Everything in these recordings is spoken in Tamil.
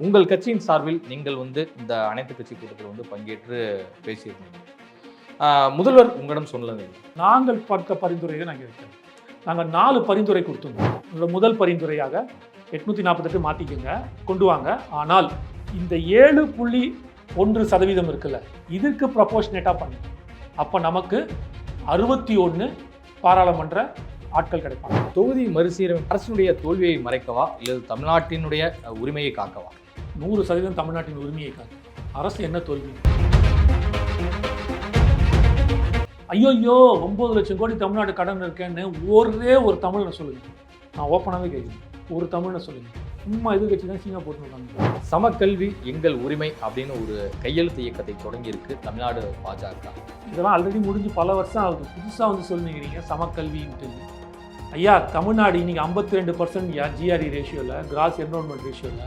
உங்கள் கட்சியின் சார்பில் நீங்கள் இந்த அனைத்து கட்சி கூட்டத்தில் பங்கேற்று பேசியிருந்தீங்க. முதல்வர் உங்களிடம் சொன்னது நாங்கள் பார்த்த பரிந்துரையை நாங்கள் இருக்கிறோம். நாங்கள் 4 பரிந்துரை கொடுத்துருந்தோம். முதல் பரிந்துரையாக 848 மாற்றிக்கங்க, கொண்டு வாங்க. ஆனால் இந்த 7.1% இருக்குல்ல, இதற்கு ப்ரொபோர்ஷனேட்டாக பண்ணி அப்போ நமக்கு 61 பாராளுமன்ற ஆட்கள் கிடைப்பாங்க. தொகுதி மறுசீரமைப்பு அரசினுடைய தோல்வியை மறைக்கவா இல்லது தமிழ்நாட்டினுடைய உரிமையை காக்கவா? 100% தமிழ்நாட்டின் உரிமையை காக்க. அரசு என்ன தோல்வி? ஐயோ 9 லட்சம் கோடி தமிழ்நாடு கடன் இருக்கேன்னு ஒரே ஒரு தமிழனை சொல்லுங்க. நான் ஓப்பனாகவே கேட்குறேன், ஒரு தமிழனை சொல்லுங்க. சும்மா எதிர்கட்சி தான் சீனா போட்டுருக்காங்க. சமக்கல்வி எங்கள் உரிமை அப்படின்னு ஒரு கையெழுத்து இயக்கத்தை தொடங்கி இருக்கு தமிழ்நாடு பாஜக. இதெல்லாம் ஆல்ரெடி முடிஞ்சு பல வருஷம் ஆகுது. புதுசாக சொல்லுங்கிறீங்க சமக்கல்வின்ட்டு. ஐயா, தமிழ்நாடு இன்னைக்கு 52% ஜிஆர்இ ரேஷியோவில், கிராஸ் என்ரோல்மெண்ட் ரேஷியோவில்.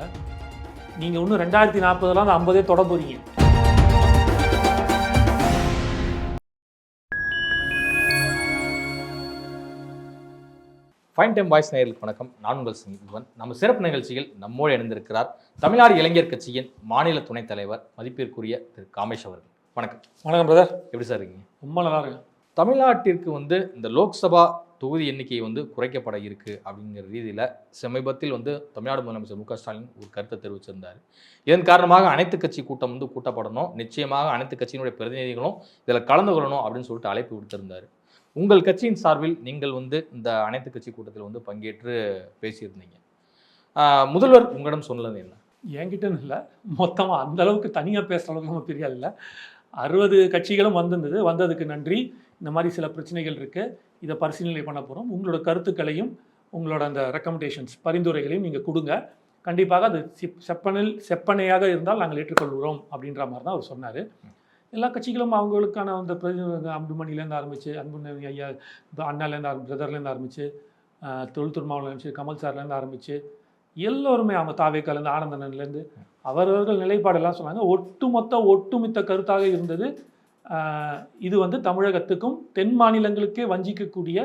நீங்கள் இன்னும் 2040 அந்த 50 தொட போறீங்க. ஃபைன் டைம் வாய்ஸ் நேயர்களுக்கு வணக்கம். நான் உங்கள் சிவன். நம்ம சிறப்பு நிகழ்ச்சியில் நம்மோடு இணைந்திருக்கிறார் தமிழ்நாடு இளைஞர் கட்சியின் மாநில துணைத் தலைவர் மதிப்பிற்குரிய திரு காமேஷ் அவர்கள். வணக்கம். வணக்கம் பிரதர். எப்படி சார் இருக்கீங்க? ரொம்ப நல்லா இருக்கு. தமிழ்நாட்டிற்கு இந்த லோக்சபா தொகுதி எண்ணிக்கை குறைக்கப்பட இருக்கு அப்படிங்கிற ரீதியில் சமீபத்தில் தமிழ்நாடு முதலமைச்சர் மு.க. ஸ்டாலின் ஒரு கருத்தை தெரிவிச்சிருந்தார். இதன் காரணமாக அனைத்து கட்சி கூட்டம் கூட்டப்படணும், நிச்சயமாக அனைத்து கட்சியினுடைய பிரதிநிதிகளும் இதில் கலந்து கொள்ளணும் அப்படின்னு சொல்லிட்டு அழைப்பு விடுத்திருந்தார். உங்கள் கட்சியின் சார்பில் நீங்கள் இந்த அனைத்து கட்சி கூட்டத்தில் பங்கேற்று பேசியிருந்தீங்க. முதல்வர் உங்களிடம் சொன்னது என்ன? என்கிட்டன்னு இல்லை, மொத்தமாக அந்த அளவுக்கு தனியாக பேசுகிற அளவுக்கு நம்ம பெரிய இல்லை. 60 கட்சிகளும் வந்திருந்தது. வந்ததுக்கு நன்றி. இந்த மாதிரி சில பிரச்சனைகள் இருக்குது, இதை பரிசீலனை பண்ண போகிறோம். உங்களோட கருத்துக்களையும் உங்களோட அந்த ரெக்கமெண்டேஷன்ஸ் பரிந்துரைகளையும் நீங்கள் கொடுங்க. கண்டிப்பாக அது செப்பனையாக இருந்தால் நாங்கள் ஏற்றுக்கொள்கிறோம் அப்படின்ற மாதிரி தான் அவர் சொன்னார். எல்லா கட்சிகளும் அவங்களுக்கான அந்த அன்புமணிலேருந்து ஆரம்பித்து, அன்புமணி ஐயா அண்ணாலேருந்து பிரதர்லேருந்து ஆரம்பித்து, தொழில் திருமாவளவன் ஆரம்பிச்சு, கமல் சார்லேருந்து ஆரம்பித்து எல்லோருமே அவங்க தாவேக்காலேருந்து ஆனந்தனன்லேருந்து அவர்கள் நிலைப்பாடெல்லாம் சொன்னாங்க. ஒட்டுமித்த கருத்தாக இருந்தது. இது தமிழகத்துக்கும் தென் மாநிலங்களுக்கே வஞ்சிக்கக்கூடிய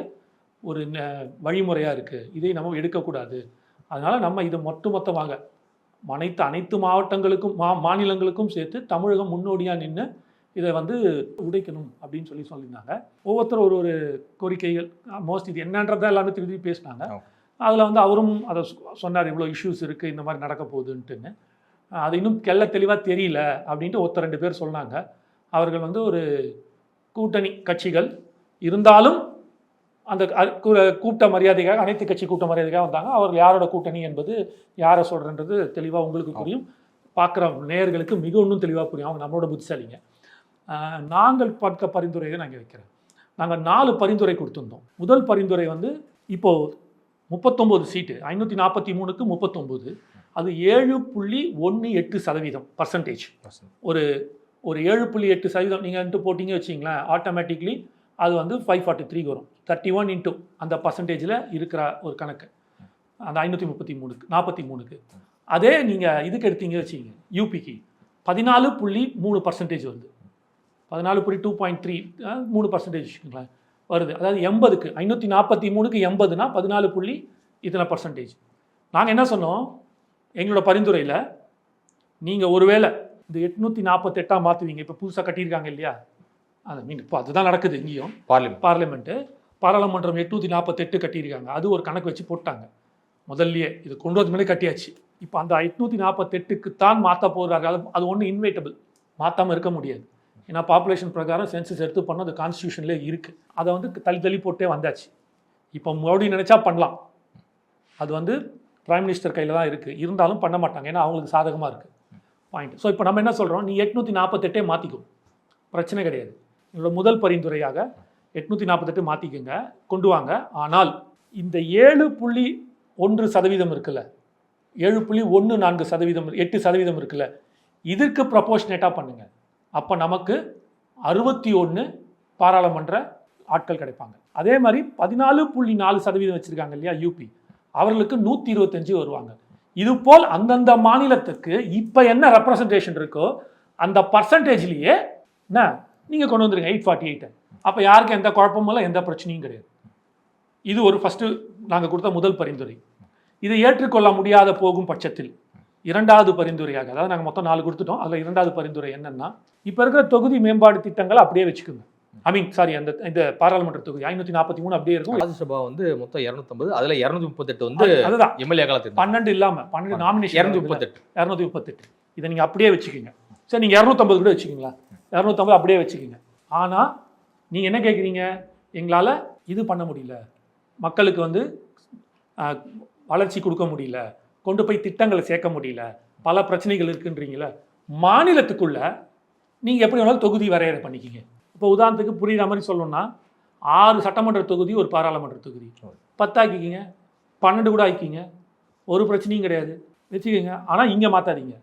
ஒரு வழிமுறையாக இருக்குது. இதை நம்ம எடுக்கக்கூடாது. அதனால் நம்ம இதை மொத்தமாக அனைத்து மாவட்டங்களுக்கும் மாநிலங்களுக்கும் சேர்த்து தமிழகம் முன்னோடியாக நின்று இதை உடைக்கணும் அப்படின்னு சொல்லியிருந்தாங்க. ஒவ்வொருத்தரும் ஒரு கோரிக்கைகள், மோஸ்ட் இது என்னன்றதை எல்லாமே திருப்பி பேசினாங்க. அதில் அவரும் அதை சொன்னார், இவ்வளோ இஷ்யூஸ் இருக்குது, இந்த மாதிரி நடக்க போகுதுன்ட்டுன்னு. அது இன்னும் தெளிவாக தெரியல அப்படின்ட்டு 2 பேர் சொன்னாங்க. அவர்கள் ஒரு கூட்டணி கட்சிகள் இருந்தாலும் அந்த கூட்ட மரியாதைக்காக, அனைத்து கட்சி கூட்ட மரியாதைக்காக வந்தாங்க. அவர்கள் யாரோட கூட்டணி என்பது யாரை சொல்கிறன்றது தெளிவாக உங்களுக்கு புரியும், பார்க்குற நேயர்களுக்கு மிக இன்னும் தெளிவாக புரியும். அவங்க நம்மளோட புத்திசாலிங்க. நாங்கள் பார்க்க பரிந்துரையை நாங்கள் வைக்கிறேன். நாங்கள் 4 பரிந்துரை கொடுத்துருந்தோம். முதல் பரிந்துரை இப்போது 39 சீட்டு, 543க்கு 39, அது 7.18%. ஒரு 7.8% நீங்கள் போட்டிங்க வச்சிங்களேன், ஆட்டோமேட்டிக்லி அது 543 வரும். 31 இன்ட்டு அந்த பர்சன்டேஜில் இருக்கிற ஒரு கணக்கு, அந்த 543க்கு. அதே நீங்கள் இதுக்கு எடுத்தீங்க வச்சிங்க, யூபிக்கு 14.3% வருது. 14.2.3 3% வருது. அதாவது 80க்கு 543க்கு 80னா 14.% நாங்கள் என்ன சொன்னோம் எங்களோட பரிந்துரையில், நீங்கள் ஒருவேளை இந்த 848 மாற்றுவீங்க. இப்போ புதுசாக கட்டியிருக்காங்க இல்லையா, இப்போ அதுதான் நடக்குது இங்கேயும். பாராளுமன்றம் 848 கட்டியிருக்காங்க. அது ஒரு கணக்கு வச்சு போட்டாங்க முதல்லையே. இது கொண்டு வந்து முன்னாடி கட்டியாச்சு. இப்போ அந்த 848க்கு தான் மாற்ற போகிறார்கள். அது ஒன்றும் இன்வைட்டபிள், மாற்றாமல் இருக்க முடியாது. ஏன்னா பாப்புலேஷன் பிரகாரம் சென்சஸ் எடுத்து பண்ண அது கான்ஸ்டியூஷன்லேயே இருக்குது. அதை தள்ளி போட்டே வந்தாச்சு. இப்போ மறுபடியும் நினச்சா பண்ணலாம். அது பிரைம் மினிஸ்டர் கையில் தான் இருக்குது. இருந்தாலும் பண்ண மாட்டாங்க, ஏன்னா அவங்களுக்கு சாதகமாக இருக்குது பாயிண்ட். ஸோ இப்போ நம்ம என்ன சொல்கிறோம், நீ 848 மாற்றிக்கும், பிரச்சனை கிடையாது. என்னோட முதல் பரிந்துரையாக 848 மாற்றிக்கங்க, கொண்டு வாங்க. ஆனால் இந்த 7.1% இருக்குல்ல, 7.14%, 8% இருக்குல்ல, இதற்கு ப்ரொபோர்ஷனேட்டாக பண்ணுங்கள். அப்போ நமக்கு 61 பாராளுமன்ற ஆட்கள் கிடைப்பாங்க. அதே மாதிரி 14.4% வச்சுருக்காங்க இல்லையா யூபி, அவர்களுக்கு 125 வருவாங்க. இதுபோல் அந்தந்த மாநிலத்துக்கு இப்போ என்ன ரெப்ரசன்டேஷன் இருக்கோ அந்த பர்சன்டேஜ்லேயே என்ன நீங்கள் கொண்டு வந்துருங்க 848. அப்போ யாருக்கும் எந்த குழப்பமும் இல்லை, எந்த பிரச்சனையும் கிடையாது. இது ஒரு ஃபஸ்ட்டு நாங்கள் கொடுத்த முதல் பரிந்துரை. இதை ஏற்றுக்கொள்ள முடியாத போகும் பட்சத்தில் இரண்டாவது பரிந்துரையாக, அதாவது நாங்கள் மொத்தம் 4 கொடுத்துட்டோம், அதில் இரண்டாவது பரிந்துரை என்னன்னா, இப்போ இருக்கிற தொகுதி மேம்பாடு திட்டங்களை அப்படியே வச்சுக்கோங்க. அந்த இந்த பாராளுமன்ற தொகுதி 543 அப்படியே இருக்கும். ராஜ்யசபா வந்து மொத்தம் 250, அதுல 238 வந்து அதுதான் எம்எல்ஏ காலத்தில் 12 இல்லாமல் 12 நாமினேஷன் 238. இதை நீங்கள் அப்படியே வச்சுக்கோங்க. சரி, நீங்கள் 250 கூட வச்சுக்கீங்களா? 250 அப்படியே வச்சுக்கோங்க. ஆனால் நீங்கள் என்ன கேட்குறீங்க, எங்களால் இது பண்ண முடியல, மக்களுக்கு வந்து வளர்ச்சி கொடுக்க முடியல, கொண்டு போய் திட்டங்களை சேர்க்க முடியல, பல பிரச்சனைகள் இருக்குன்றீங்களே. மாநிலத்துக்குள்ள நீங்கள் எப்படி வேணாலும் தொகுதி வரையறை பண்ணிக்கிங்க. இப்போ உதாரணத்துக்கு புரியுற மாதிரி சொல்லணும்னா 6 சட்டமன்ற தொகுதி ஒரு பாராளுமன்ற தொகுதி 10 ஆக்கிக்கிங்க, 12 கூட ஆக்கிக்கிங்க, ஒரு பிரச்சனையும் கிடையாது, வச்சுக்கோங்க. ஆனால் இங்கே மாற்றாதீங்க.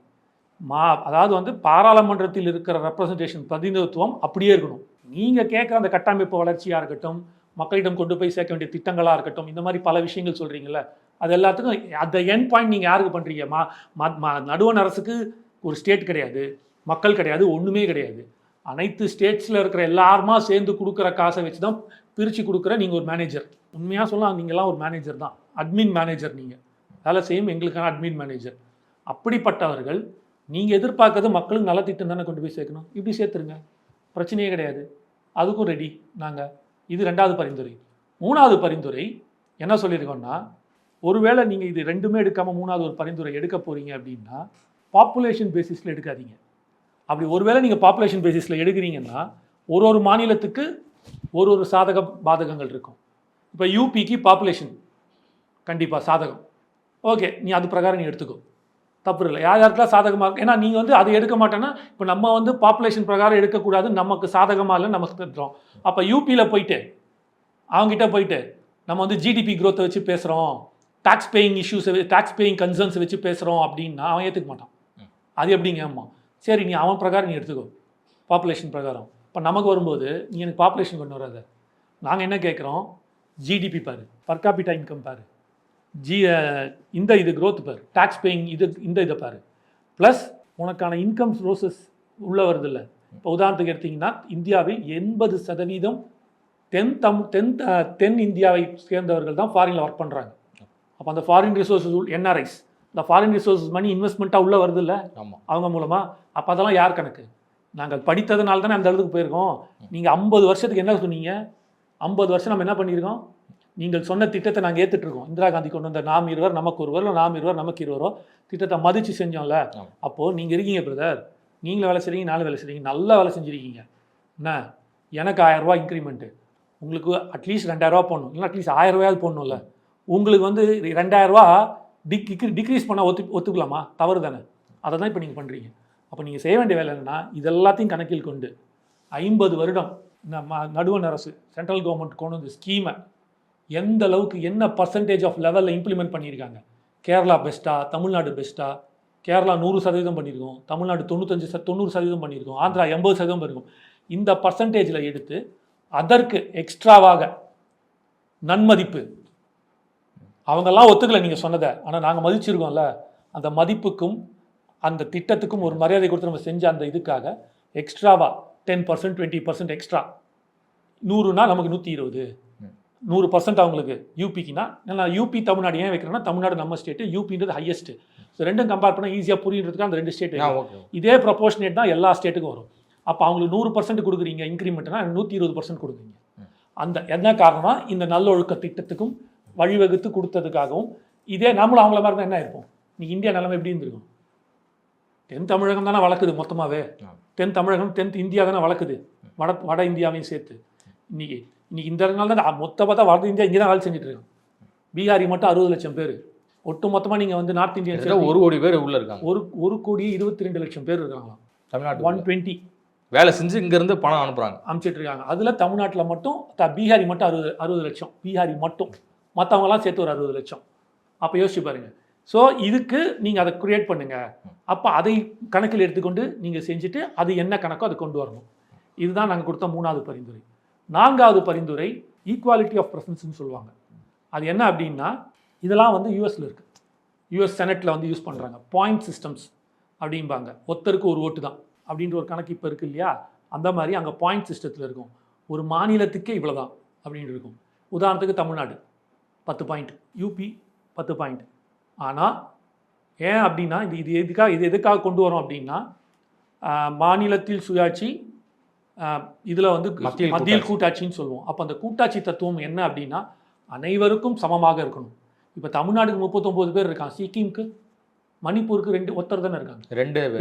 அதாவது வந்து பாராளுமன்றத்தில் இருக்கிற ரெப்ரசன்டேஷன் பிரதிநிதித்துவம் அப்படியே இருக்கணும். நீங்கள் கேட்குற அந்த கட்டமைப்பு வளர்ச்சியாக இருக்கட்டும், மக்களிடம் கொண்டு போய் சேர்க்க வேண்டிய திட்டங்களாக இருக்கட்டும், இந்த மாதிரி பல விஷயங்கள் சொல்கிறீங்கள, அது எல்லாத்துக்கும் அந்த எண்ட் பாயிண்ட் நீங்கள் யாருக்கு பண்ணுறீங்க? நடுவண் அரசுக்கு ஒரு ஸ்டேட் கிடையாது, மக்கள் கிடையாது, ஒன்றுமே கிடையாது. அனைத்து ஸ்டேட்ஸில் இருக்கிற எல்லாருமா சேர்ந்து கொடுக்குற காசை வச்சு தான் பிரித்து கொடுக்குற நீங்கள் ஒரு மேனேஜர். உண்மையாக சொல்லலாம், நீங்கள்லாம் ஒரு மேனேஜர் தான், அட்மின் மேனேஜர். நீங்கள் வேலை செய்யும் எங்களுக்கான அட்மின் மேனேஜர். அப்படிப்பட்டவர்கள் நீங்கள் எதிர்பார்க்கறது மக்களுக்கு நல்ல திட்டம் தானே கொண்டு போய் சேர்க்கணும். இப்படி சேர்த்துருங்க, பிரச்சனையே கிடையாது, அதுக்கும் ரெடி நாங்கள். இது 2வது பரிந்துரை. 3வது பரிந்துரை என்ன சொல்லியிருக்கோன்னா, ஒருவேளை நீங்கள் இது ரெண்டுமே எடுக்காமல் 3வது ஒரு பரிந்துரை எடுக்க போகிறீங்க அப்படின்னா, பாப்புலேஷன் பேசிஸில் எடுக்காதீங்க. அப்படி ஒருவேளை நீங்கள் பாப்புலேஷன் பேசிஸில் எடுக்கிறீங்கன்னா, ஒரு மாநிலத்துக்கு ஒரு சாதக பாதகங்கள் இருக்கும். இப்போ யூபிக்கு பாப்புலேஷன் கண்டிப்பாக சாதகம், ஓகே, நீ அது பிரகாரம் நீ எடுத்துக்கோ, தப்பு இல்லை. யாருக்கெல்லாம் சாதகமாக இருக்கு, ஏன்னா நீங்கள் வந்து அதை எடுக்க மாட்டேன்னா, இப்போ நம்ம வந்து பாப்புலேஷன் பிரகாரம் எடுக்கக்கூடாது, நமக்கு சாதகமாக இல்லை நமக்கு திட்டுறோம். அப்போ யூபியில் போயிட்டு அவங்ககிட்ட போயிட்டு நம்ம வந்து ஜிடிபி க்ரோத்தை வச்சு பேசுகிறோம், டாக்ஸ் பேயிங் இஷ்யூஸை, டாக்ஸ் பேயிங் கன்சர்ன்ஸை வச்சு பேசுகிறோம் அப்படின்னா அவன் ஏற்றுக்க மாட்டான். அது எப்படிங்க? அம்மா சரி, நீ அவன் பிரகாரம் நீ எடுத்துக்கோ, பாப்புலேஷன் பிரகாரம். இப்போ நமக்கு வரும்போது நீ எனக்கு பாப்புலேஷன் கொண்டு வராத. நாங்கள் என்ன கேட்குறோம், ஜிடிபி பாரு, பர் கேபிட்டா இன்கம் பாரு, இது க்ரோத் பாரு, டாக்ஸ் பேயிங் இதை பாரு, ப்ளஸ் உனக்கான இன்கம் சோர்சஸ் உள்ளே வருது இல்லை. இப்போ உதாரணத்துக்கு எடுத்திங்கன்னா, இந்தியாவில் 80% தென் இந்தியாவை சேர்ந்தவர்கள் தான் ஃபாரினில் ஒர்க் பண்ணுறாங்க. அப்போ அந்த ஃபாரின் ரிசோர்ஸஸ் என்ஆர்ஐஸ், இந்த ஃபாரின் ரிசோர்ஸஸ் மணி இன்வெஸ்ட்மெண்ட்டாக உள்ளே வருது இல்லை அவங்க மூலமாக. அப்போ அதெல்லாம் யார் கணக்கு? நாங்கள் படித்ததுனால தானே அந்த அளவுக்கு போயிருக்கோம். நீங்கள் 50 வருஷத்துக்கு என்ன சொன்னீங்க? 50 வருஷம் நம்ம என்ன பண்ணியிருக்கோம்? நீங்கள் சொன்ன திட்டத்தை நாங்கள் ஏற்றுட்ருக்கோம். இந்திரா காந்தி கொண்டு வந்த நாம் இருவர் நமக்கு ஒருவர், நாம் இருவர் நமக்கு இருவரோ திட்டத்தை மதித்து செஞ்சோம்ல. அப்போது நீங்கள் இருக்கீங்க பிரதர், நீங்களும் வேலை செய்கிறீங்க, நானும் வேலை செய்கிறீங்க, நல்லா வேலை செஞ்சுருக்கீங்க. என்ன, எனக்கு 1000 ரூபா இன்க்ரிமெண்ட்டு, உங்களுக்கு அட்லீஸ்ட் 2000 ரூபா போடணும், இல்லை அட்லீஸ்ட் 1000 ரூபாயாவது போடணும்ல. உங்களுக்கு வந்து 2000 ரூபா டிக்ரீஸ் பண்ணால் ஒத்துக்கலாமா? தவறு தானே. அதை தான் இப்போ நீங்கள் பண்ணுறீங்க. அப்போ நீங்கள் செய்ய வேண்டிய வேலை என்னென்னா, இது எல்லாத்தையும் கணக்கில் கொண்டு 50 வருடம் நடுவண் அரசு சென்ட்ரல் கவர்மெண்ட் கொண்டு வந்து ஸ்கீமை எந்த அளவுக்கு என்ன பர்சன்டேஜ் ஆஃப் லெவலில் இம்ப்ளிமெண்ட் பண்ணியிருக்காங்க. கேரளா பெஸ்ட்டா, தமிழ்நாடு பெஸ்ட்டா? கேரளா 100% பண்ணியிருக்கோம், தமிழ்நாடு 90% பண்ணியிருக்கோம், ஆந்திரா 80% பண்ணியிருக்கோம். இந்த பர்சன்டேஜில் எடுத்து அதற்கு எக்ஸ்ட்ராவாக நன்மதிப்பு, அவங்கெல்லாம் ஒத்துக்கலை நீங்கள் சொன்னதை, ஆனால் நாங்கள் மதிச்சிருக்கோம்ல, அந்த மதிப்புக்கும் அந்த திட்டத்துக்கும் ஒரு மரியாதை கொடுத்து நம்ம செஞ்ச அந்த இதுக்காக எக்ஸ்ட்ராவாக 10%, 20% எக்ஸ்ட்ரா. 100னா நமக்கு 120, 100% அவங்களுக்கு. யூபிக்குன்னா நான் யூபி தமிழ்நாடு ஏன் வைக்கிறேன்னா, தமிழ்நாடு நம்ம ஸ்டேட்டு, யூபின்றது ஹையஸ்ட்டு. ஸோ ரெண்டும் கம்பேர் பண்ணால் ஈஸியாக புரியுறதுக்கு அந்த 2 ஸ்டேட்டு இதே ப்ரொபோர்ஷனேட் தான் எல்லா ஸ்டேட்டுக்கும் வரும். அப்போ அவங்களுக்கு 100% கொடுக்குறீங்க இன்க்ரிமெண்ட்னா, 120% கொடுக்குறீங்க. அந்த என்ன காரணம்னா, இந்த நல்லொழுக்க திட்டத்துக்கும் வழிவகுத்து கொடுத்ததுக்காகவும். இதே நம்மளும் அவங்கள மாதிரி தான் என்ன இருப்போம். இன்னைக்கு இந்தியா நிலைமை எப்படி இருந்திருக்கும்? தென் தமிழகம் தானே வளர்க்குது மொத்தமாகவே. தென் தமிழகம், தென் இந்தியா தானே வளர்க்குது, வட இந்தியாவையும் சேர்த்து. இன்னைக்கு இந்த இடத்துல தான் மொத்த பார்த்தா வட இந்தியா இங்கே தான் வேலை செஞ்சுட்டு இருக்கோம். பீகாரி மட்டும் 60 லட்சம் பேர். ஒட்டு மொத்தமாக நீங்கள் வந்து நார்த் இந்தியன் 1 கோடி பேர் உள்ளே இருக்காங்க. 1,22 லட்சம் பேர் இருக்காங்களாம். தமிழ்நாடு 120 வேலை செஞ்சு இங்கேருந்து பணம் அனுப்பிச்சிட்டு இருக்காங்க. அதில் தமிழ்நாட்டில் மட்டும் பீகாரி மட்டும் 60 லட்சம், பீகாரி மட்டும். மற்றவங்களாம் சேர்த்து ஒரு 60 லட்சம். அப்போ யோசிச்சு பாருங்கள். ஸோ இதுக்கு நீங்கள் அதை க்ரியேட் பண்ணுங்கள். அப்போ அதை கணக்கில் எடுத்துக்கொண்டு நீங்கள் செஞ்சுட்டு அது என்ன கணக்கோ அதை கொண்டு வரணும். இதுதான் நாங்கள் கொடுத்த 3வது பரிந்துரை. 4வது பரிந்துரை ஈக்குவாலிட்டி ஆஃப் ப்ரெசன்ஸ்னு சொல்லுவாங்க. அது என்ன அப்படின்னா, இதெல்லாம் வந்து யூஎஸில் இருக்குது. யூஎஸ் செனட்டில் வந்து யூஸ் பண்ணுறாங்க. பாயிண்ட் சிஸ்டம்ஸ் அப்படிம்பாங்க. ஒருத்தருக்கு ஒரு ஓட்டு தான் அப்படின்ற ஒரு கணக்கு இப்போ இருக்குது இல்லையா? அந்த மாதிரி அங்கே பாயிண்ட் சிஸ்டத்தில் இருக்கும். ஒரு மாநிலத்துக்கே இவ்வளோ தான் அப்படின்னு இருக்கும். உதாரணத்துக்கு தமிழ்நாடு 10 பாயிண்ட், யூபி 10 பாயிண்ட். ஆனால் ஏன் அப்படின்னா இது எதுக்காக கொண்டு வரோம் அப்படின்னா மாநிலத்தில் சுயாட்சி, இதில் வந்து மத்தியில் கூட்டாட்சின்னு சொல்லுவோம். அப்போ அந்த கூட்டாட்சி தத்துவம் என்ன அப்படின்னா அனைவருக்கும் சமமாக இருக்கணும். இப்போ தமிழ்நாடுக்கு 39 பேர் இருக்காங்க, சிக்கிமுக்கு மணிப்பூருக்கு ஒருத்தர் தானே இருக்காங்க,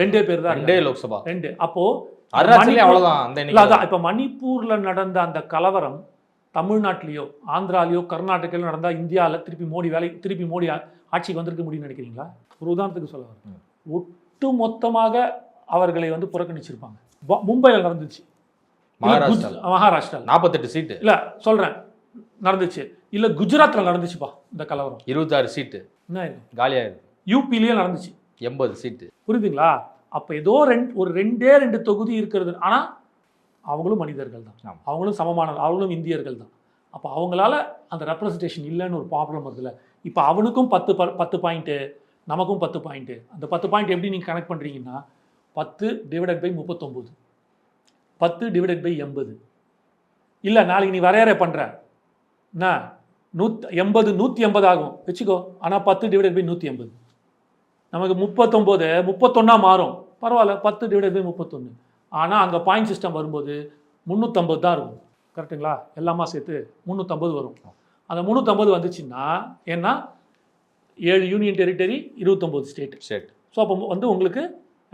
ரெண்டே பேர் தான், 2 லோக்சபா 2. அப்போ அவ்வளவுதான். இப்போ மணிப்பூர்ல நடந்த அந்த கலவரம் தமிழ்நாட்டிலேயோ ஆந்திராலேயோ கர்நாடகாலையோ நடந்தால் இந்தியாவில் திருப்பி மோடி ஆட்சிக்கு வந்திருக்க முடியும்னு நினைக்கிறீங்களா? ஒரு உதாரணத்துக்கு சொல்ல வரேன். ஒட்டு மொத்தமாக அவர்களை வந்து புறக்கணிச்சிருப்பாங்க. மும்பையில் நடந்துச்சு, மகாராஷ்டிரா 48 சீட்டு இல்லை சொல்கிறேன் நடந்துச்சு, இல்லை குஜராத்தில் நடந்துச்சுப்பா இந்த கலவரம், 26 சீட்டு என்ன காலியாயிருக்கு. யூபிலேயே நடந்துச்சு 80 சீட்டு. புரியுதுங்களா? அப்போ ஏதோ ரெண்டே 2 தொகுதி இருக்கிறது. ஆனால் அவங்களும் மனிதர்கள் தான், அவங்களும் சமமானவர்கள், அவங்களும் இந்தியர்கள் தான். அப்போ அவங்களால அந்த ரெப்ரஸன்டேஷன் இல்லைன்னு ஒரு ப்ராப்ளம் வருதுல்ல. இப்போ அவனுக்கும் 10 பாயிண்ட்டு, நமக்கும் 10 பாயிண்ட்டு. அந்த 10 பாயிண்ட் எப்படி நீங்கள் கனெக்ட் பண்ணுறீங்கன்னா 10 டிவைடட் பை 39, 10 டிவைடட் பை 80. இல்லை நாளைக்கு நீ வரையறை பண்ணுற என்ன 180 ஆகும் வச்சுக்கோ. ஆனால் 10 டிவைடட் பை 180 நமக்கு 39 31 மாறும், பரவாயில்ல, 10 டிவைடட் பை 31. ஆனால் அங்கே பாயிண்ட் சிஸ்டம் வரும்போது 350 தான் இருக்கும். கரெக்டுங்களா? எல்லாமா சேர்த்து 350 வரும். அந்த 350 வந்துச்சுன்னா ஏன்னா 7 யூனியன் டெரிட்டரி, 29 ஸ்டேட். ஸோ அப்போ வந்து உங்களுக்கு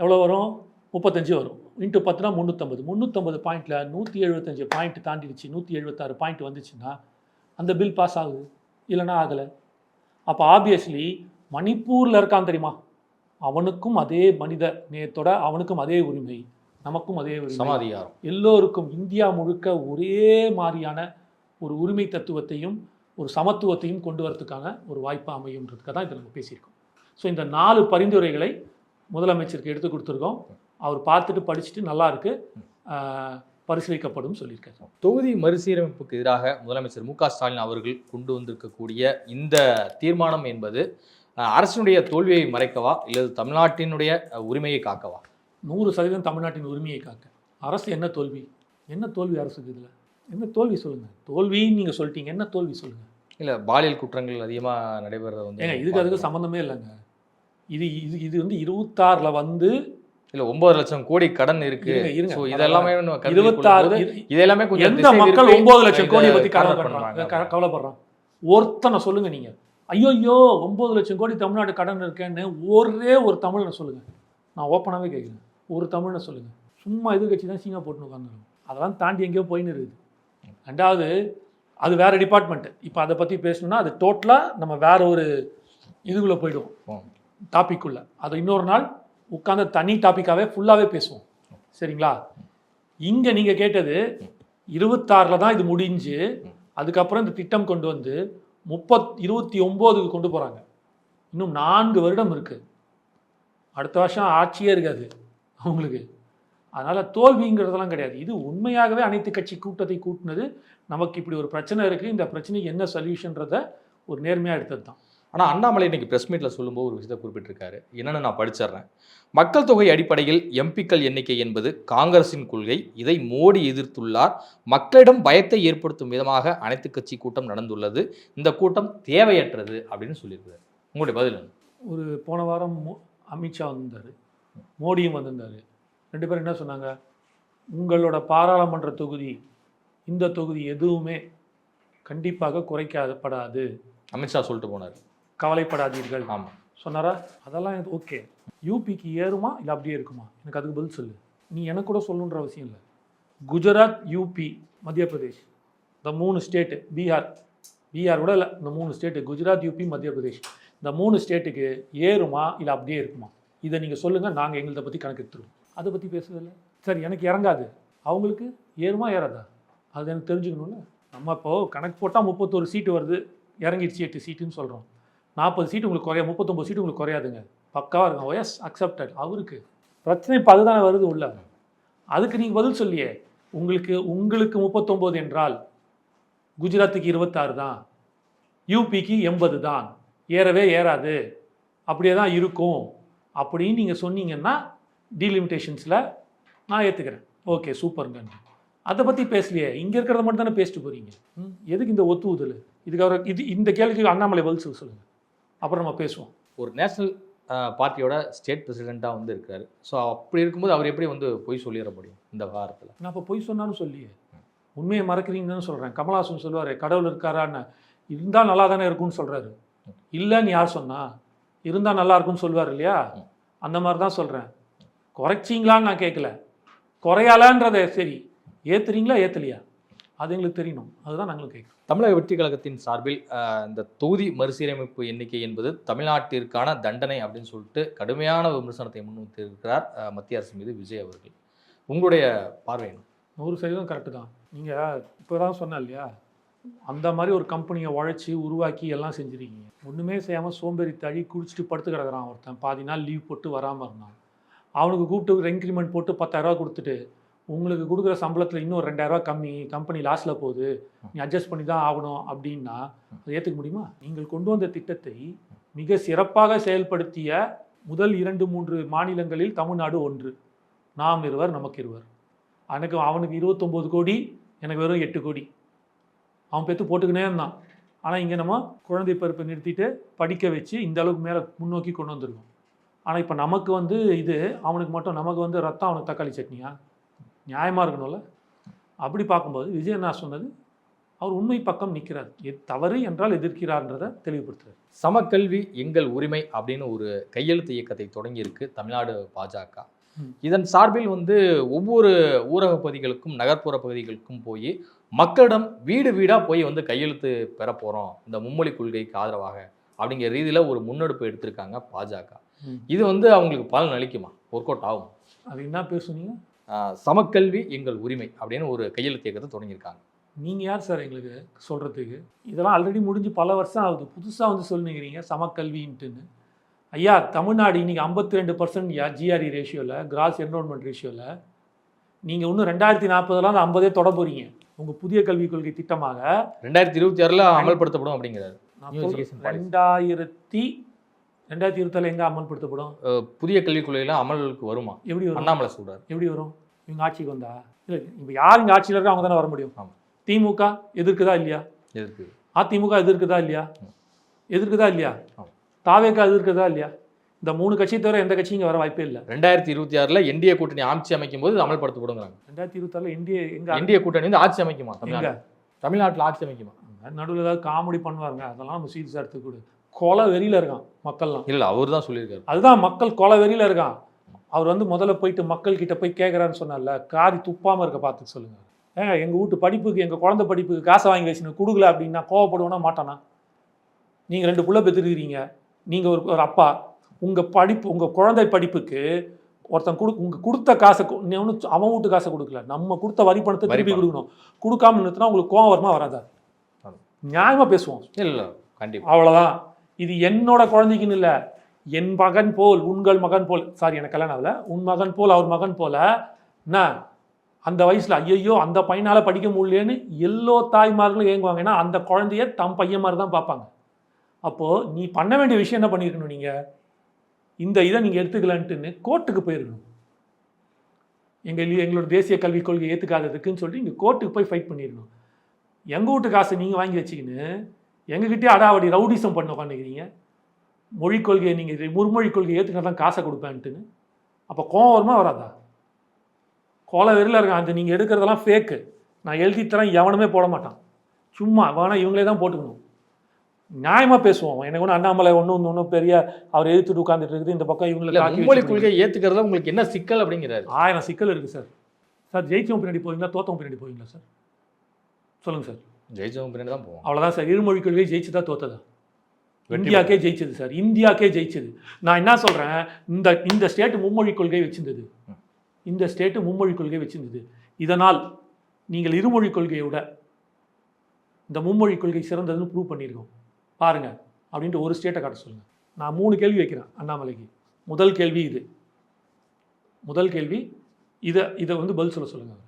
எவ்வளோ வரும்? 35 வரும். இன்ட்டு 10னா 350 பாயிண்டில் 175 பாயிண்ட் தாண்டிடுச்சு, 176 பாயிண்ட் வந்துச்சுன்னா அந்த பில் பாஸ் ஆகுது, இல்லைன்னா ஆகலை. அப்போ ஆப்வியஸ்லி மணிப்பூரில் இருக்கான் தெரியுமா, அவனுக்கும் அதே மனித நேயத்தோட அவனுக்கும் அதே உரிமை, நமக்கும் அதே உரிமை, எல்லோருக்கும் இந்தியா முழுக்க ஒரே மாதிரியான ஒரு உரிமை தத்துவத்தையும் ஒரு சமத்துவத்தையும் கொண்டு வரதுக்கான ஒரு வாய்ப்பு அமையுன்றதுக்காக தான் இதை நம்ம பேசியிருக்கோம். ஸோ இந்த 4 பரிந்துரைகளை முதலமைச்சருக்கு எடுத்து கொடுத்துருக்கோம். அவர் பார்த்துட்டு படிச்சுட்டு நல்லா இருக்கு, பரிசீலிக்கப்படும் சொல்லியிருக்காரு. தொகுதி மறுசீரமைப்புக்கு எதிராக முதலமைச்சர் மு க ஸ்டாலின் அவர்கள் கொண்டு வந்திருக்கக்கூடிய இந்த தீர்மானம் என்பது அரசினுடைய தோல்வியை மறைக்கவா இல்லது தமிழ்நாட்டினுடைய உரிமையை காக்கவா? 100% தமிழ்நாட்டின் உரிமையை காக்க. அரசு என்ன தோல்வி அரசுக்கு இதில் என்ன தோல்வி சொல்லுங்கள்? தோல்வின்னு நீங்கள் சொல்லிட்டீங்க, என்ன தோல்வி சொல்லுங்கள்? இல்லை, பாலியல் குற்றங்கள் அதிகமாக நடைபெறத வந்து ஏங்க இதுக்கு அதுக்கு சம்மந்தமே இல்லைங்க. இது வந்து 26ல் வந்து இல்லை 9 லட்சம் கோடி கடன் இருக்கு. இதெல்லாமே 26 இதெல்லாமே கொஞ்சம் எந்த மக்கள் 9 லட்சம் கோடியை பற்றி கவலைப்படுறான்? ஒருத்தனை சொல்லுங்க நீங்க, ஐயோ 9 லட்சம் கோடி தமிழ்நாடு கடன் இருக்கேன்னு ஒரே ஒரு தமிழனை சொல்லுங்க. நான் ஓப்பனாகவே கேட்குறேன், ஒரு தமிழனை சொல்லுங்க. சும்மா எதிர்கட்சி தான் சீனா போட்டுன்னு உட்காந்துரும். அதெல்லாம் தாண்டி எங்கேயோ போயின்னு இருக்குது. ரெண்டாவது, அது வேற டிபார்ட்மெண்ட்டு. இப்போ அதை பற்றி பேசணும்னா அது டோட்டலாக நம்ம வேற ஒரு இதுக்குள்ளே போயிடுவோம், டாபிக்குள்ளே. அது இன்னொரு நாள் உட்காந்து தனி டாப்பிக்காகவே ஃபுல்லாகவே பேசுவோம், சரிங்களா? இங்கே நீங்கள் கேட்டது 26ல் தான் இது முடிஞ்சு, அதுக்கப்புறம் இந்த திட்டம் கொண்டு வந்து 29க்கு கொண்டு போகிறாங்க. இன்னும் 4 வருடம் இருக்குது. அடுத்த வருஷம் ஆட்சியே இருக்காது அவங்களுக்கு. அதனால் தோல்விங்கிறதெல்லாம் கிடையாது. இது உண்மையாகவே அனைத்து கட்சி கூட்டத்தை கூட்டினது, நமக்கு இப்படி ஒரு பிரச்சனை இருக்குது, இந்த பிரச்சனைக்கு என்ன சொல்யூஷன்றத ஒரு நேர்மையாக எடுத்தது தான். ஆனால் அண்ணாமலை இன்னைக்கு ப்ரெஸ் மீட்டில் சொல்லும்போது ஒரு விஷயத்தை குறிப்பிட்டிருக்காரு. என்னென்னு நான் படிச்சிடுறேன். மக்கள் தொகை அடிப்படையில் எம்பிக்கள் எண்ணிக்கை என்பது காங்கிரசின் கொள்கை. இதை மோடி எதிர்த்துள்ளார். மக்களிடம் பயத்தை ஏற்படுத்தும் விதமாக அனைத்து கட்சி கூட்டம் நடந்துள்ளது. இந்த கூட்டம் தேவையற்றது அப்படின்னு சொல்லியிருக்காரு. உங்களுடைய பதில்? ஒரு போன வாரம் அமித்ஷா வந்திருந்தார், மோடியும் வந்திருந்தார். 2 பேரும் என்ன சொன்னாங்க? உங்களோட பாராளுமன்ற தொகுதி, இந்த தொகுதி எதுவுமே கண்டிப்பாக குறைக்கப்படாது. அமித்ஷா சொல்லிட்டு போனார், கவலைப்படாதீர்கள். ஆமாம் சொன்னாரா? அதெல்லாம் ஓகே. யூபிக்கு ஏறுமா இல்லை அப்படியே இருக்குமா? எனக்கு அதுக்கு பதில் சொல்லு. நீ எனக்கு கூட சொல்லணுன்ற அவசியம் இல்லை. குஜராத், யூபி, மத்திய பிரதேஷ், இந்த 3 ஸ்டேட்டு, பீகார் கூட இல்லை, இந்த 3 ஸ்டேட்டு குஜராத், யூபி, மத்திய பிரதேஷ், இந்த 3 ஸ்டேட்டுக்கு ஏறுமா இல்லை அப்படியே இருக்குமா? இதை நீங்கள் சொல்லுங்கள், நாங்கள் எங்களை பற்றி கணக்கு எடுத்துருவோம். அதை பற்றி பேசுவதில்லை. சரி, எனக்கு இறங்காது, அவங்களுக்கு ஏறுமா ஏறாதா? அது எனக்கு தெரிஞ்சுக்கணும்ல. நம்ம இப்போது கணக்கு போட்டால் 31 சீட்டு வருது, இறங்கிடுச்சு 8 சீட்டுன்னு சொல்கிறோம். 40 சீட்டு உங்களுக்கு குறையாது, 39 சீட்டு உங்களுக்கு குறையாதுங்க, பக்காவாக இருக்கும். Yes, accepted. அவருக்கு பிரச்சனை இப்போ அதுதானே வருது உள்ள. அதுக்கு நீங்கள் பதில் சொல்லியே. உங்களுக்கு 39 என்றால் குஜராத்துக்கு 26 தான், யூபிக்கு 80 தான், ஏறவே ஏறாது, அப்படியே தான் இருக்கும் அப்படின்னு நீங்கள் சொன்னீங்கன்னா டீலிமிட்டேஷன்ஸில் நான் ஏற்றுக்கிறேன். ஓகே, சூப்பருங்க. அதை பற்றி பேசலையே, இங்கே இருக்கிறத மட்டும் தானே பேசிட்டு போகிறீங்க. எதுக்கு இந்த ஒத்துவுதல்? இதுக்கு இந்த கேள்விக்கு அண்ணாமலை பதில் சொல்லுங்கள், அப்புறம் நம்ம பேசுவோம். ஒரு நேஷனல் பார்ட்டியோட ஸ்டேட் பிரசிடெண்ட்டாக வந்து இருக்காரு. ஸோ அப்படி இருக்கும்போது அவர் எப்படி வந்து பொய் சொல்லிட முடியும் இந்த விவகாரத்தில்? நான் இப்போ பொய் சொன்னாலும் சொல்லியே உண்மையை மறக்கிறீங்கன்னு சொல்கிறேன். கமல்ஹாசன் சொல்லுவார், கடவுள் இருக்காரான்னு. இருந்தால் நல்லா தானே இருக்கும்னு சொல்கிறாரு. இல்லைன்னு யார் சொன்னா? இருந்தால் நல்லா இருக்கும்னு சொல்லுவார் இல்லையா? அந்த மாதிரி தான் சொல்கிறேன். குறைச்சிங்களான்னு நான் கேட்கல, குறையாலான்றதை சரி ஏற்றுறீங்களா ஏற்றலையா அது எங்களுக்கு தெரியணும். அதுதான் நாங்களும் கேட்குறோம். தமிழக வெற்றி கழகத்தின் சார்பில் இந்த தொகுதி மறுசீரமைப்பு எண்ணிக்கை என்பது தமிழ்நாட்டிற்கான தண்டனை அப்படின்னு சொல்லிட்டு கடுமையான விமர்சனத்தை முன்வைத்திருக்கிறார் மத்திய அரசு மீது விஜய் அவர்கள். உங்களுடைய பார்வை 100% கரெக்டு தான். நீங்கள் இப்போ தான் சொன்ன இல்லையா, அந்த மாதிரி ஒரு கம்பெனியை உழைச்சி உருவாக்கி எல்லாம் செஞ்சுருக்கீங்க. ஒன்றுமே செய்யாமல் சோம்பேறி தழி குடிச்சிட்டு படுத்து கிடக்குறான் ஒருத்தன். பாதி நாள் லீவ் போட்டு வராமல் இருந்தான். அவனுக்கு கூப்பிட்டு இன்க்ரிமெண்ட் போட்டு 10,000 கொடுத்துட்டு உங்களுக்கு கொடுக்குற சம்பளத்தில் இன்னும் 2,000 கம்மி, கம்பெனி லாஸில் போகுது, நீ அட்ஜஸ்ட் பண்ணி தான் ஆகணும் அப்படின்னா அதை ஏற்றுக்க முடியுமா? நீங்கள் கொண்டு வந்த திட்டத்தை மிக சிறப்பாக செயல்படுத்திய முதல் 2-3 மாநிலங்களில் தமிழ்நாடு ஒன்று. நாம் இருவர் நமக்கு இருவர். அவனுக்கு 29 கோடி, எனக்கு வெறும் 8 கோடி. அவன் பெற்று போட்டுக்கினே இருந்தான். ஆனால் இங்கே நம்ம குழந்தை பிறப்பை நிறுத்திட்டு படிக்க வச்சு இந்த அளவுக்கு மேலே முன்னோக்கி கொண்டு வந்திருக்கோம். ஆனால் இப்போ நமக்கு வந்து இது அவனுக்கு மட்டும், நமக்கு வந்து ரத்தம், அவனுக்கு தக்காளி சட்னியா? நியாயமாக இருக்கணும்ல. அப்படி பார்க்கும்போது விஜய் என்ன சொன்னது, அவர் உண்மை பக்கம் நிற்கிறார். தவறு என்றால் எதிர்க்கிறார்ன்றதை தெளிவுபடுத்துறார். சமக்கல்வி எங்கள் உரிமை அப்படின்னு ஒரு கையெழுத்து இயக்கத்தை தொடங்கியிருக்கு தமிழ்நாடு பாஜக. இதன் சார்பில் வந்து ஒவ்வொரு ஊரக பகுதிகளுக்கும் நகர்ப்புற பகுதிகளுக்கும் போய் மக்களிடம் வீடு வீடாக போய் வந்து கையெழுத்து பெற போகிறோம் இந்த மும்மொழி கொள்கைக்கு ஆதரவாக அப்படிங்கிற ரீதியில் ஒரு முன்னெடுப்பு எடுத்திருக்காங்க பாஜக. இது வந்து அவங்களுக்கு பலன் அளிக்குமா? ஒர்க் அவுட் ஆகும்? அது என்ன பேசுனீங்க? சமக்கல்வி எங்கள் உரிமை அப்படின்னு ஒரு கையெழுத்து இயக்கத்தை தொடங்கியிருக்காங்க. நீங்கள் யார் சார் எங்களுக்கு சொல்கிறதுக்கு? இதெல்லாம் ஆல்ரெடி முடிஞ்சு பல வருஷம் ஆகுது. புதுசாக வந்து சொல்லுங்கிறீங்க சமக்கல்வின்ட்டுன்னு. ஐயா, தமிழ்நாடு இன்னைக்கு 52% ஜிஆர்இ ரேஷியோவில், கிராஸ் என்ரோல்மெண்ட் ரேஷியோவில். நீங்கள் இன்னும் 2040 அந்த 50 தொட போகிறீங்க. உங்கள் புதிய கல்விக் கொள்கை திட்டமாக 2026 அமல்படுத்தப்படும் அப்படிங்கிறாரு. 2026 எங்கே அமல்படுத்தப்படும்? புதிய கல்விக் கொள்கையெல்லாம் அமலுக்கு வருமா? எப்படி வரும்? அண்ணாமலை சொல்றாரு. எப்படி வரும்? இவங்க ஆட்சிக்கு வந்தா? இல்லை, இப்போ யார் இங்கே ஆட்சியில் இருக்கா அவங்க தானே வர முடியும். திமுக எதிர்க்குதா இல்லையா? எதிர்க்குது. அதிமுக எதிர்க்குதா இல்லையா? எதிர்க்குதா இல்லையா? தாவேக்கா எதிர்க்குதா இல்லையா? இந்த 3 கட்சி தவிர எந்த கட்சியும் இங்கே வர வாய்ப்பே இல்லை. 2026 என்டிஏ கூட்டணி ஆட்சி அமைக்கும் போது அமல்படுத்தப்படுங்கிறாங்க. 2026 என்டிஏ கூட்டணி வந்து ஆட்சி அமைக்குமா? தமிழ்நாட்டில் ஆட்சி அமைக்குமா? நடுவில் ஏதாவது காமெடி பண்ணுவாருங்க, அதெல்லாம் நம்ம சீரியஸாக எடுத்துக்கூட. கொலை வெறியில் இருக்கான் மக்கள்லாம். இல்லை, அவர் தான் சொல்லியிருக்காரு. அதுதான், மக்கள் கொலை வெறியில் இருக்கான். அவர் வந்து முதல்ல போயிட்டு மக்கள் கிட்ட போய் கேட்குறான்னு சொன்னார்ல, காரி துப்பாமல் இருக்க பார்த்து சொல்லுங்கள். எங்கள் வீட்டு படிப்புக்கு, எங்கள் குழந்தை படிப்புக்கு காசை வாங்கி வச்சுன்னு கொடுக்கல அப்படின்னா கோவப்படுவோன்னா மாட்டானா? நீங்கள் 2 புள்ள பெற்றுருக்கிறீங்க, நீங்கள் ஒரு அப்பா, உங்கள் படிப்பு, உங்கள் குழந்தை படிப்புக்கு ஒருத்தன் உங்கள் கொடுத்த காசை அவன் வீட்டு காசை கொடுக்கல, நம்ம கொடுத்த வரி பணத்தை திருப்பி கொடுக்கணும். கொடுக்காம நிறுத்தினா உங்களுக்கு கோவம் வருமா வராதா? நியாயமாக பேசுவோம். இல்லை, கண்டிப்பாக. அவ்வளோதான். இது என்னோட குழந்தைக்குன்னு இல்லை, என் மகன் போல் உங்கள் மகன் போல், சாரி எனக்கு கல்யாணம் ஆகல, உன் மகன் போல் அவர் மகன் போல. என்ன அந்த வயசில் ஐயோ அந்த பையனால் படிக்க முடியலன்னு எல்லோ தாய்மார்களும் ஏங்குவாங்க. ஏன்னா அந்த குழந்தைய தம் பையன் மாதிரி தான் பார்ப்பாங்க. அப்போது நீ பண்ண வேண்டிய விஷயம் என்ன பண்ணியிருக்கணும்? நீங்கள் இந்த இதை நீங்கள் எடுத்துக்கலான்ட்டுன்னு கோர்ட்டுக்கு போயிருக்கணும். எங்களோட தேசிய கல்விக் கொள்கை ஏற்றுக்காததுக்குன்னு சொல்லிட்டு இங்கே கோர்ட்டுக்கு போய் ஃபைட் பண்ணியிருக்கணும். எங்கள் வீட்டு காசை நீங்கள் வாங்கி வச்சுக்கின்னு எங்ககிட்டே அடாவடி ரவுடிசம் பண்ண உட்காந்துக்கிறீங்க. மொழிக் கொள்கையை நீங்கள் மும்மொழி கொள்கையை ஏற்றுக்கினா தான் காசை கொடுப்பேன்ட்டுன்னு. அப்போ கோவம் வருமா வராதா? கோலை வெறியில் இருக்கான். அந்த நீங்கள் எடுக்கிறதெல்லாம் ஃபேக்கு. நான் எழுதி தரேன், எவனுமே போட மாட்டான். சும்மா வேணால் இவங்களே தான் போட்டுக்கணும். நியாயமாக பேசுவோம். எனக்கு ஒன்று அண்ணாமலை ஒன்றும் பெரிய அவர் எதிர்த்துட்டு உட்காந்துட்டு இருக்குது. இந்த பக்கம் இவங்களை மும்மொழி கொள்கையை ஏற்றுக்கிறதா உங்களுக்கு என்ன சிக்கல் அப்படிங்கிறாரு. 1000 சிக்கல் இருக்குது சார். சார் ஜெயிச்சவங்க பின்னாடி போவீங்களா தோத்தவங்க பின்னாடி போவீங்களா சார்? சொல்லுங்கள் சார். ஜெயிச்சவங்க பின்னாடி தான் போவோம். அவ்வளோதான் சார். இருமொழி கொள்கை ஜெயிச்சுதா தோத்ததா? இந்தியாக்கே ஜெயிச்சது சார், இந்தியாக்கே ஜெயிச்சது. நான் என்ன சொல்கிறேன், இந்த ஸ்டேட்டு மும்மொழி கொள்கை வச்சிருந்தது. இந்த ஸ்டேட்டு மும்மொழி கொள்கை வச்சிருந்தது. இதனால் நீங்கள் இருமொழி கொள்கையை விட இந்த மும்மொழி கொள்கை சிறந்ததுன்னு ப்ரூவ் பண்ணியிருக்கோம் பாருங்கள் அப்படின்ட்டு ஒரு ஸ்டேட்டை காட்ட சொல்லுங்கள். நான் 3 கேள்வி வைக்கிறேன் அண்ணாமலைக்கு. முதல் கேள்வி இது. முதல் கேள்வி இதை வந்து பதில் சொல்லுங்கள்.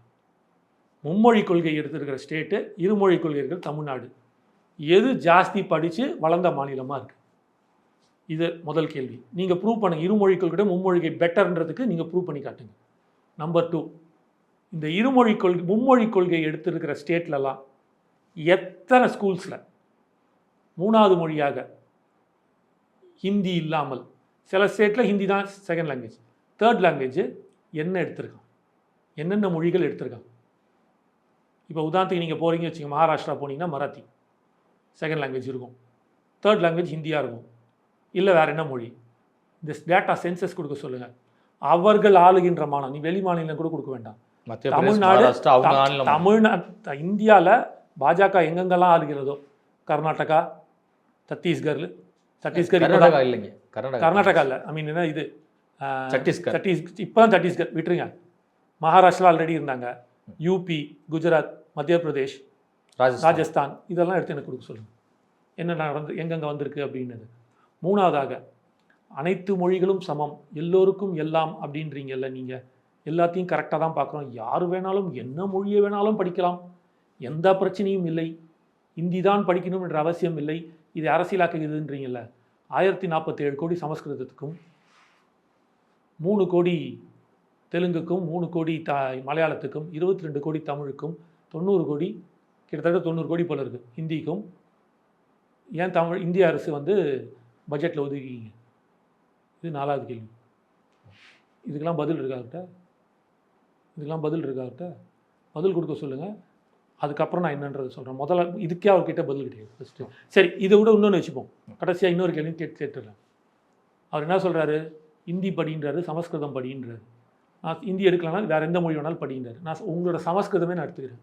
மும்மொழி கொள்கை எடுத்திருக்கிற ஸ்டேட்டு, இருமொழி கொள்கை இருக்கிற தமிழ்நாடு, எது ஜாஸ்தி படித்து வளர்ந்த மாநிலமாக இருக்குது? இது முதல் கேள்வி. நீங்கள் ப்ரூவ் பண்ணுங்கள். இருமொழி கொள்கை மும்மொழிகை பெட்டர்ன்றதுக்கு நீங்கள் ப்ரூவ் பண்ணி காட்டுங்க. நம்பர் 2, இந்த இருமொழி கொள்கை மும்மொழி கொள்கை எடுத்திருக்கிற ஸ்டேட்லலாம் எத்தனை ஸ்கூல்ஸில் 3வது மொழியாக ஹிந்தி இல்லாமல் சில ஸ்டேட்டில் ஹிந்தி தான் செகண்ட் லாங்குவேஜ். தேர்ட் லாங்குவேஜ் என்ன எடுத்திருக்கான், என்னென்ன மொழிகள் எடுத்திருக்கான். இப்போ உதாரணத்துக்கு நீங்கள் போகிறீங்க வச்சுங்க, மகாராஷ்டிரா போனீங்கன்னா மராத்தி செகண்ட் லாங்குவேஜ் இருக்கும், தேர்ட் லாங்குவேஜ் ஹிந்தியாக இருக்கும், இல்லை வேறு என்ன மொழி. இந்த டேட்டா சென்சஸ் கொடுக்க சொல்லுங்கள். அவர்கள் ஆளுகின்ற மாநிலம், நீ வெளி மாநிலம் கூட கொடுக்க வேண்டாம். தமிழ்நாடு இந்தியாவில் பாஜக எங்கெங்கெல்லாம் ஆளுகிறதோ, கர்நாடகா, சத்தீஸ்கர் இல்லைங்க, கர்நாடகா இல்லை, ஐ மீன் என்ன இது சத்தீஸ்கர், இப்போ தான் சத்தீஸ்கர் விட்டுருங்க. மகாராஷ்டிரா ஆல்ரெடி இருந்தாங்க, யூபி, குஜராத், மத்திய பிரதேஷ், ராஜஸ்தான், இதெல்லாம் எடுத்து எனக்கு கொடுக்க சொல்லுங்கள் என்ன நடந்து எங்கெங்கே வந்திருக்கு அப்படின்னது. மூணாவதாக அனைத்து மொழிகளும் சமம், எல்லோருக்கும் எல்லாம் அப்படின்றீங்கல்ல, நீங்கள் எல்லாத்தையும் கரெக்டாக தான் பார்க்குறோம். யார் வேணாலும் என்ன மொழியை வேணாலும் படிக்கலாம், எந்த பிரச்சனையும் இல்லை, ஹிந்தி தான் படிக்கணும் என்ற அவசியம் இல்லை, இது அரசியலாக்குதுன்றீங்கல்ல. 1047 கோடி சமஸ்கிருதத்துக்கும், 3 கோடி தெலுங்குக்கும், 3 கோடி மலையாளத்துக்கும், 22 கோடி தமிழுக்கும், 90 கோடி, கிட்டத்தட்ட 90 கோடி போல இருக்குது ஹிந்திக்கும். ஏன் இந்திய அரசு வந்து பட்ஜெட்டில் ஒதுக்கிங்க? இது 4வது கேள்வி. இதுக்கெல்லாம் பதில் இருக்காகிட்ட, பதில் கொடுக்க சொல்லுங்கள். அதுக்கப்புறம் நான் என்னன்றது சொல்கிறேன். முதல்ல இதுக்கே அவர்கிட்ட பதில் கிடையாது ஃபஸ்ட்டு. சரி, இதை விட இன்னொன்று வச்சுப்போம். கடைசியாக இன்னொரு கேள்வி கேட்டுறேன். அவர் என்ன சொல்கிறாரு, ஹிந்தி படின்றாரு, சமஸ்கிருதம் படின்றாரு. நான் ஹிந்தி எடுக்கலன்னா வேறு எந்த மொழி வேணாலும் படின்றாரு. நான் உங்களோட சமஸ்கிருதமே நான் எடுத்துக்கிறேன்,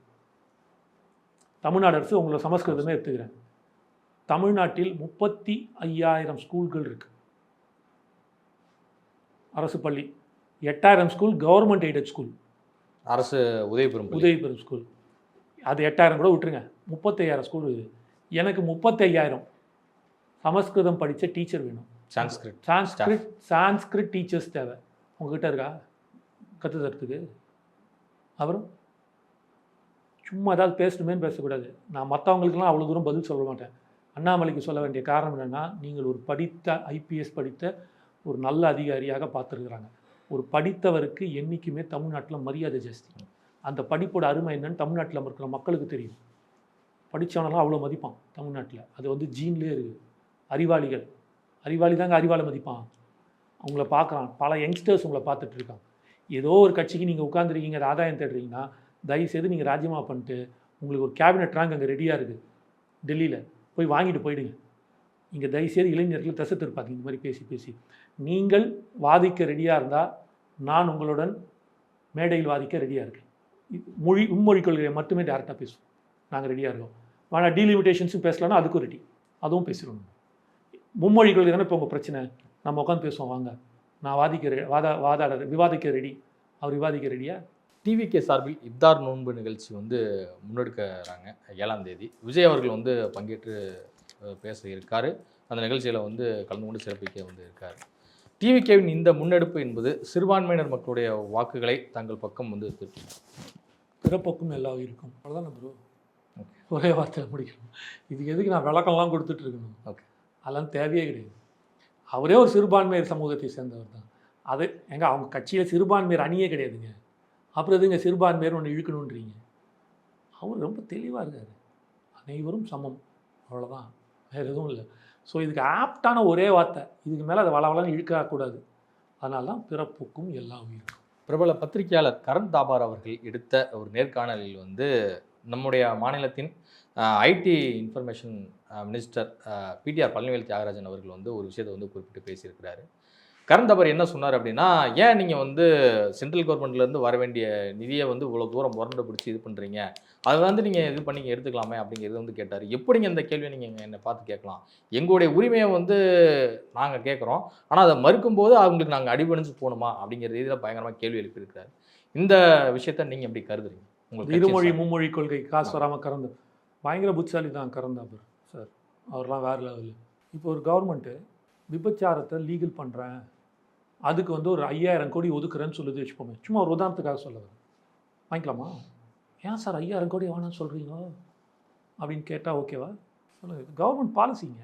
தமிழ்நாடு அரசு உங்களோட சமஸ்கிருதமே எடுத்துக்கிறேன். தமிழ்நாட்டில் 35,000 ஸ்கூல்கள் இருக்குது, அரசு பள்ளி. 8,000 ஸ்கூல் கவர்மெண்ட் எய்டட் ஸ்கூல், அரசு உதவிபெறும் ஸ்கூல். அது 8,000 கூட விட்டுருங்க, 35,000 ஸ்கூல் இருக்குது. எனக்கு 35,000 சமஸ்கிருதம் படித்த டீச்சர் வேணும். சான்ஸ்கிரிட் டீச்சர்ஸ் தேவை. உங்ககிட்ட இருக்கா கற்று தரத்துக்கு? அப்புறம் சும்மா ஏதாவது பேசணுமேனு பேசக்கூடாது. நான் மற்றவங்களுக்கெல்லாம் அவ்வளோ தூரம் பதில் சொல்ல மாட்டேன். அண்ணாமலைக்கு சொல்ல வேண்டிய காரணம் என்னென்னா, நீங்கள் ஒரு படித்த ஐபிஎஸ் படித்த ஒரு நல்ல அதிகாரியாக பார்த்துருக்குறாங்க. ஒரு படித்தவருக்கு என்றைக்குமே தமிழ்நாட்டில் மரியாதை ஜாஸ்தி. அந்த படிப்போட அருமை என்னன்னு தமிழ்நாட்டில் இருக்கிற மக்களுக்கு தெரியும். படித்தவனெல்லாம் அவ்வளோ மதிப்பான் தமிழ்நாட்டில். அது வந்து ஜீன்லேயே இருக்குது. அறிவாளி தாங்க அறிவாளை மதிப்பான். அவங்கள பார்க்குறான். பல யங்ஸ்டர்ஸ் உங்களை பார்த்துட்டு இருக்காங்க. ஏதோ ஒரு கட்சிக்கு நீங்கள் உட்காந்துருக்கீங்க, அது ஆதாயம் தேடுறீங்கன்னா தயவுசெய்து நீங்கள் ராஜினாமா பண்ணிட்டு உங்களுக்கு ஒரு கேபினெட் ரேங்க் அங்கே ரெடியாக இருக்குது டெல்லியில், போய் வாங்கிட்டு போயிடுங்க. இங்கே தயவுசெய்து இளைஞர்கள் தசை திருப்பாங்க இந்த மாதிரி பேசி. நீங்கள் வாதிக்க ரெடியாக இருந்தால் நான் உங்களுடன் மேடையில் வாதிக்க ரெடியாக இருக்கேன். மும்மொழி கொள்கையை மட்டுமே டேரெக்டாக பேசுவோம், நாங்கள் ரெடியாக இருக்கோம். ஆனால் டீலிமிட்டேஷன்ஸும் பேசலான்னா அதுக்கும் ரெடி, அதுவும் பேசுகிறோம். மும்மொழி கொள்கை தானே இப்போ உங்கள் பிரச்சனை. நம்ம உட்காந்து பேசுவோம், வாங்க, நான் விவாதிக்க ரெடி, அவர் விவாதிக்க ரெடியா? டிவிகே சார்பில் இப்தார் நோன்பு நிகழ்ச்சி வந்து முன்னெடுக்கிறாங்க 7ஆம் தேதி. விஜய் அவர்கள் வந்து பங்கேற்று பேச இருக்காரு. அந்த நிகழ்ச்சியில் வந்து கலந்து கொண்டு சிறப்பிக்க வந்து இருக்கார். டிவிகேவின் இந்த முன்னெடுப்பு என்பது சிறுபான்மையினர் மக்களுடைய வாக்குகளை தங்கள் பக்கம் வந்து பிறப்பக்கும் எல்லா இருக்கும். அவ்வளோதான் ப்ரோ, ஒரே வார்த்தையில் முடிக்கணும். இதுக்கு எதுக்கு நான் விளக்கம்லாம் கொடுத்துட்டு இருக்கணும்? ஓகே, அதெல்லாம் தேவையே கிடையாது. அவரே ஒரு சிறுபான்மையர் சமூகத்தை சேர்ந்தவர் தான். அது அவங்க கட்சியில் சிறுபான்மையர் அணியே கிடையாதுங்க. அப்புறம் எதுங்க சிறுபான்மையர் ஒன்று இழுக்கணுன்றீங்க? அவர் ரொம்ப தெளிவாக இருக்கார், அனைவரும் சமம், அவ்வளோதான், வேறு எதுவும் இல்லை. ஸோ இதுக்கு ஆப்டான ஒரே வார்த்தை, இதுக்கு மேலே அதை வளவளன்னு இழுக்கக்கூடாது. அதனால தான் பிறப்புக்கும் எல்லா உயிருக்கும். பிரபல பத்திரிகையாளர் கரண் தாபார் அவர்கள் எடுத்த ஒரு நேர்காணலில் வந்து நம்முடைய மாநிலத்தின் IT information minister PTR Palanivel Thiagarajan அவர்கள் வந்து ஒரு விஷயத்தை வந்து குறிப்பிட்டு பேசியிருக்கிறாரு. கரண் தாபார் என்ன சொன்னார் அப்படின்னா, ஏன் நீங்கள் வந்து சென்ட்ரல் கவர்மெண்ட்லேருந்து வர வேண்டிய நிதியை வந்து இவ்வளோ தூரம் முரண்டு பிடிச்சி இது பண்ணுறீங்க, அதை வந்து நீங்கள் இது பண்ணி எடுத்துக்கலாமே அப்படிங்கிறது வந்து கேட்டார். எப்படிங்க இந்த கேள்வியை நீங்கள் என்னை பார்த்து கேட்கலாம்? எங்களுடைய உரிமையை வந்து நாங்கள் கேட்குறோம், ஆனால் அதை மறுக்கும்போது அவங்களுக்கு நாங்கள் அடிபணிஞ்சு போகணுமா அப்படிங்கிற ரீதியில் பயங்கரமாக கேள்வி எழுப்பியிருக்கிறார். இந்த விஷயத்த நீங்கள் எப்படி கருதுறீங்க? உங்களுக்கு இருமொழி மும்மொழி கொள்கை காசு வராமல் கறந்து பயங்கர புத்திசாலி தான் கரண் தாபார் சார். அவர்லாம் வேறு லெவலில். இப்போ ஒரு கவர்மெண்ட்டு விபச்சாரத்தை லீகல் பண்ணுறேன், அதுக்கு வந்து ஒரு 5000 கோடி ஒதுக்குறேன்னு சொல்லுது வச்சுப்போமே. சும்மா ஒரு உதாரணத்துக்காக சொல்லுவேன், வாங்கிக்கலாமா? ஏன் சார் 5000 கோடி வேணாம்னு சொல்கிறீங்க அப்படின்னு கேட்டால் ஓகேவா? சொல்லுங்கள். கவர்மெண்ட் பாலிசிங்க.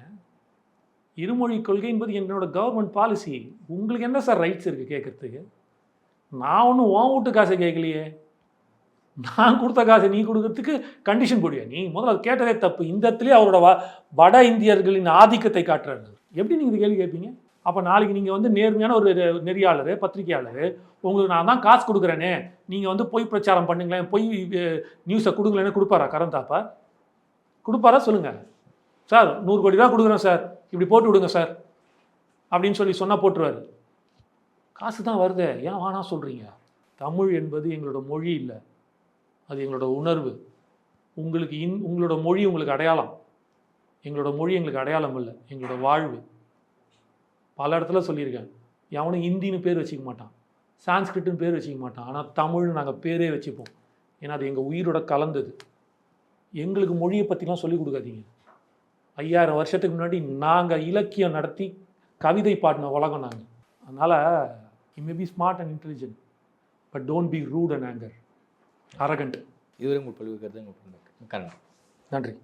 இருமொழி கொள்கை என்பது என்னோட கவர்மெண்ட் பாலிசி. உங்களுக்கு என்ன சார் ரைட்ஸ் இருக்குது கேட்குறதுக்கு? நான் ஒன்றும் உன் வீட்டு காசை கேட்கலையே, நான் கொடுத்த காசை நீ கொடுக்கறதுக்கு கண்டிஷன் போடுவியா நீ? முதல்ல அது கேட்டதே தப்பு. இந்த இடத்துலேயே அவரோட வட இந்தியர்களின் ஆதிக்கத்தை காட்டுறாரு. எப்படி நீங்கள் இது கேள்வி கேட்பீங்க? அப்போ நாளைக்கு நீங்கள் வந்து நேர்மையான ஒரு நெறியாளர் பத்திரிகையாளர், உங்களுக்கு நான் தான் காசு கொடுக்குறேனே, நீங்கள் வந்து பொய் பிரச்சாரம் பண்ணுங்களேன், பொய் நியூஸை கொடுங்களேன்னு கொடுப்பாரா கரந்தாப்பா? கொடுப்பாரா சொல்லுங்கள். சார் 100 கோடி ரூபா கொடுக்குறேன் சார், இப்படி போட்டு விடுங்க சார் அப்படின்னு சொன்னால் போட்டுருவார். காசு தான் வருது, ஏன் வானா சொல்கிறீங்க? தமிழ் என்பது எங்களோட மொழி இல்லை, அது எங்களோட உணர்வு. உங்களுக்கு உங்களோட மொழி உங்களுக்கு அடையாளம், எங்களோட மொழி எங்களுக்கு அடையாளம் இல்லை, எங்களோட வாழ்வு. பல இடத்துல சொல்லியிருக்கேன், எவனும் ஹிந்தின்னு பேர் வச்சுக்க மாட்டான், சான்ஸ்கிரிட்னு பேர் வச்சுக்க மாட்டான், ஆனால் தமிழ்னு நாங்கள் பேரே வச்சுப்போம். ஏன்னா அது எங்கள் உயிரோட கலந்தது. எங்களுக்கு மொழியை பற்றிலாம் சொல்லிக் கொடுக்காதீங்க. 5000 வருஷத்துக்கு முன்னாடி நாங்கள் இலக்கியம் நடத்தி கவிதை பாடின உலகம் நாங்கள். அதனால் you may be smart and intelligent, but don't be rude and anger, arrogant. இதுவரை உங்கள் பல்வேறு கருத்து உங்களுக்கு நன்றி. நன்றி.